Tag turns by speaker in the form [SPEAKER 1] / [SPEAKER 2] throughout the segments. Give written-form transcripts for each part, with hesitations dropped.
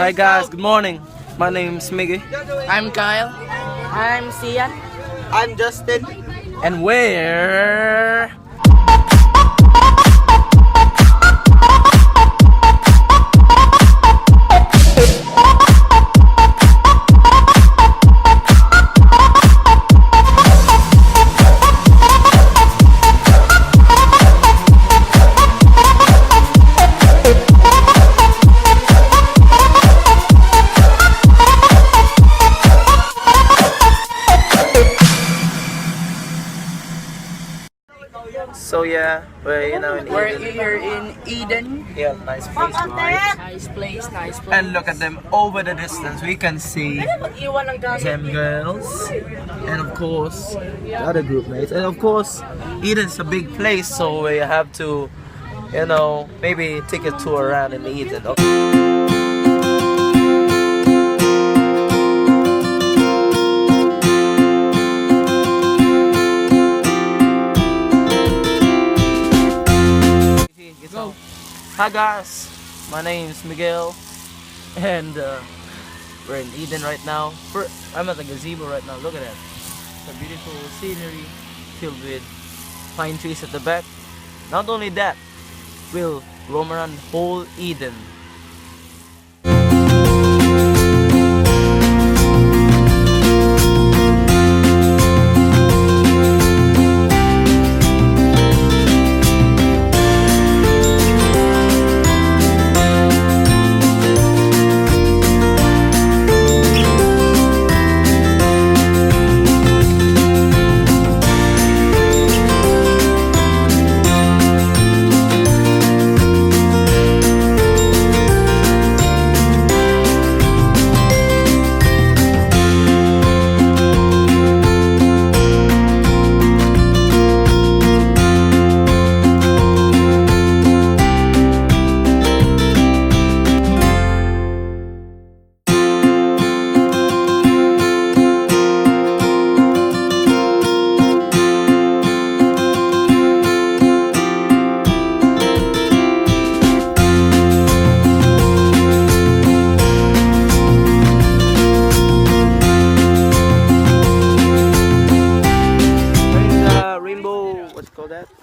[SPEAKER 1] Hi guys, good morning. My name's Miguel.
[SPEAKER 2] I'm Kyle. I'm Cian.
[SPEAKER 3] I'm Justin.
[SPEAKER 1] And we're... So yeah,
[SPEAKER 2] We're here in Eden.
[SPEAKER 1] Yeah, nice place, right?
[SPEAKER 2] Nice place.
[SPEAKER 1] And look at them over the distance. We can see them girls, and of course the other group mates. And of course, Eden's a big place, so we have to, maybe take a tour around in Eden. Okay. Hi guys, my name's Miguel, and we're in Eden right now. I'm at the gazebo right now. Look at that. It's a beautiful scenery filled with pine trees at the back. Not only that, we'll roam around whole Eden.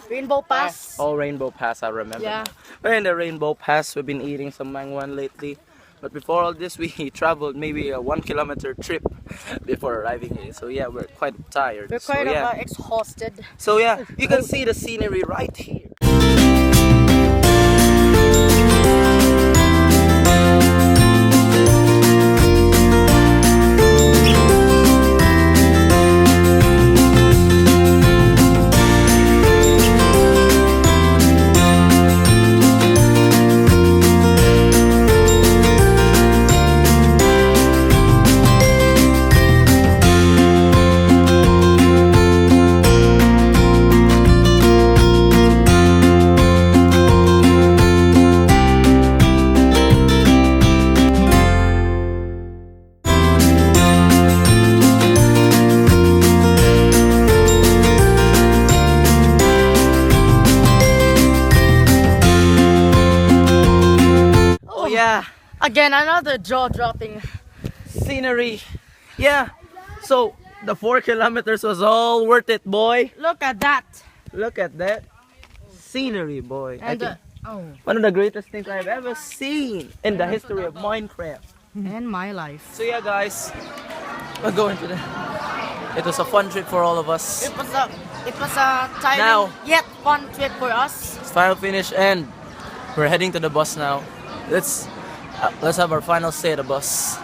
[SPEAKER 2] Rainbow Pass.
[SPEAKER 1] Oh, Rainbow Pass, I remember.
[SPEAKER 2] Yeah.
[SPEAKER 1] Now. We're in the Rainbow Pass. We've been eating some mangwan lately. But before all this, we traveled maybe a 1 kilometer trip before arriving here. So yeah, we're quite tired.
[SPEAKER 2] We're quite
[SPEAKER 1] yeah.
[SPEAKER 2] exhausted.
[SPEAKER 1] So yeah, you can see the scenery right here. Yeah,
[SPEAKER 2] Again, another jaw-dropping
[SPEAKER 1] scenery. Yeah, so the 4 kilometers was all worth it, boy.
[SPEAKER 2] Look at that.
[SPEAKER 1] Look at that scenery, boy. I
[SPEAKER 2] And
[SPEAKER 1] think one of the greatest things I've ever seen in the history of Minecraft.
[SPEAKER 2] and my life.
[SPEAKER 1] So yeah, guys, we're going to the... It was a fun trip for all of us.
[SPEAKER 2] It was a tiring
[SPEAKER 1] Now-
[SPEAKER 2] yet fun trip for us.
[SPEAKER 1] It's final finish, and we're heading to the bus now. Let's have our final say at the bus.